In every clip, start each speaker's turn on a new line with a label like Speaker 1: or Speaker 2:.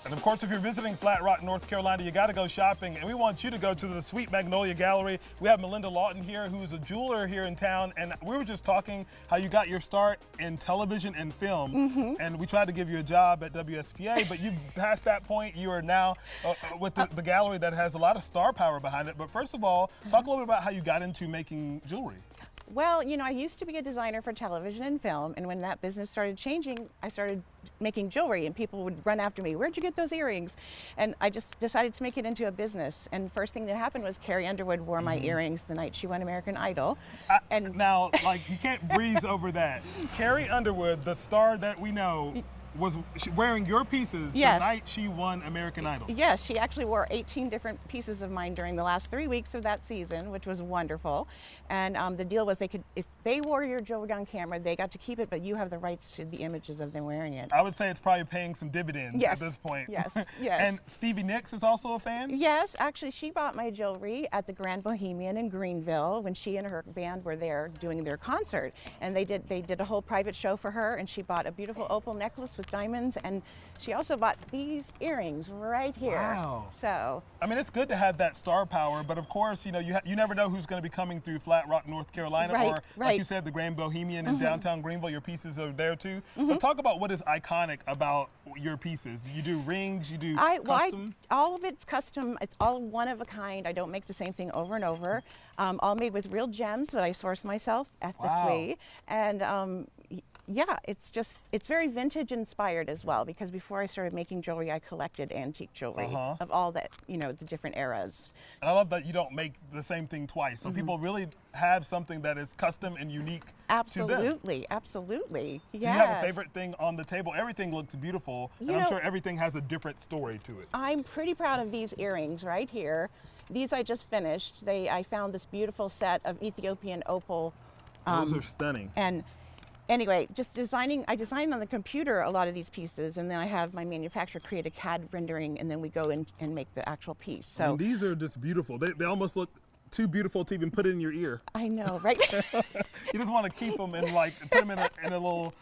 Speaker 1: And of course, if you're visiting Flat Rock, North Carolina, you got to go shopping. And we want you to go to the Sweet Magnolia Gallery. We have Melinda Lawton here, who's a jeweler here in town. And we were just talking how you got your start in television and film. And we tried to give you a job at WSPA, but you've passed that point. You are now with the gallery that has a lot of star power behind it. But first of all, talk a little bit about how you got into making jewelry.
Speaker 2: Well, you know, I used to be a designer for television and film, and when that business started changing, I started making jewelry, and people would run after me, "Where'd you get those earrings?" And I just decided to make it into a business. And the first thing that happened was Carrie Underwood wore my earrings the night she won American Idol.
Speaker 1: And now, like, you can't breeze over that. Carrie Underwood, the star that we know, was wearing your pieces the night she won American Idol.
Speaker 2: Yes, she actually wore 18 different pieces of mine during the last 3 weeks of that season, which was wonderful. And the deal was they could, if they wore your jewelry on camera, they got to keep it, but you have the rights to the images of them wearing it.
Speaker 1: I would say it's probably paying some dividends at this point.
Speaker 2: Yes, yes.
Speaker 1: And Stevie Nicks is also a fan?
Speaker 2: Yes, actually she bought my jewelry at the Grand Bohemian in Greenville when she and her band were there doing their concert. And they did a whole private show for her, and she bought a beautiful opal necklace with diamonds, and she also bought these earrings right here.
Speaker 1: Wow.
Speaker 2: So
Speaker 1: I mean, it's good to have that star power, but of course, you know, you never know who's going to be coming through Flat Rock, North Carolina, or like you said, the Grand Bohemian in downtown Greenville. Your pieces are there too. But talk about what is iconic about your pieces. You do rings, you do custom?
Speaker 2: All of it's custom. It's all one of a kind. I don't make the same thing over and over. All made with real gems that I source myself ethically. And yeah, it's very vintage inspired as well, because before I started making jewelry, I collected antique jewelry of all that, you know, the different eras.
Speaker 1: And I love that you don't make the same thing twice. So people really have something that is custom and unique to them.
Speaker 2: Absolutely. Yes.
Speaker 1: Do you have a favorite thing on the table? Everything looks beautiful, and I'm sure everything has a different story to it.
Speaker 2: I'm pretty proud of these earrings right here. These I just finished. I found this beautiful set of Ethiopian opal.
Speaker 1: Those are stunning.
Speaker 2: And anyway, I designed on the computer a lot of these pieces, and then I have my manufacturer create a CAD rendering, and then we go in and make the actual piece. So
Speaker 1: and these are just beautiful. They almost look too beautiful to even put it in your ear.
Speaker 2: I know, right?
Speaker 1: You just want to keep them and like put them in a little.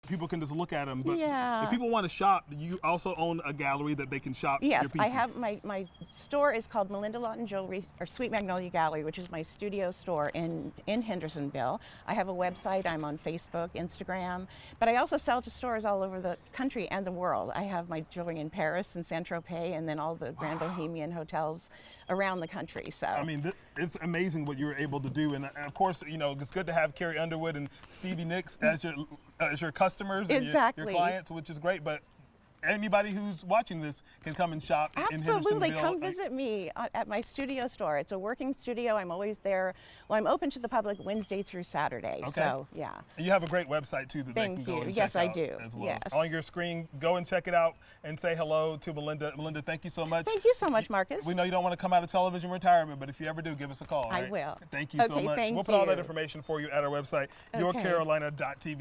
Speaker 1: People can just look at them, but if people want to shop, you also own a gallery that they can shop your pieces.
Speaker 2: Yes, I have my store is called Melinda Lawton Jewelry, or Sweet Magnolia Gallery, which is my studio store in Hendersonville. I have a website. I'm on Facebook, Instagram, but I also sell to stores all over the country and the world. I have my jewelry in Paris and Saint-Tropez, and then all the Grand Bohemian hotels around the country. So
Speaker 1: I mean, it's amazing what you're able to do, and of course, you know, it's good to have Carrie Underwood and Stevie Nicks as your customers and your clients, which is great. But anybody who's watching this can come and shop in Hendersonville.
Speaker 2: Absolutely, come visit me at my studio store. It's a working studio. I'm always there. Well, I'm open to the public Wednesday through Saturday.
Speaker 1: Okay.
Speaker 2: So, yeah.
Speaker 1: And you have a great website too that they can go and check out as well.
Speaker 2: Yes.
Speaker 1: On your screen, go and check it out and say hello to Melinda. Melinda, thank you so much.
Speaker 2: Thank you so much, Marcus.
Speaker 1: We know you don't want to come out of television retirement, but if you ever do, give us a call.
Speaker 2: I will.
Speaker 1: Thank you so much.
Speaker 2: Thank
Speaker 1: we'll put all that information for you at our website, yourcarolina.tv.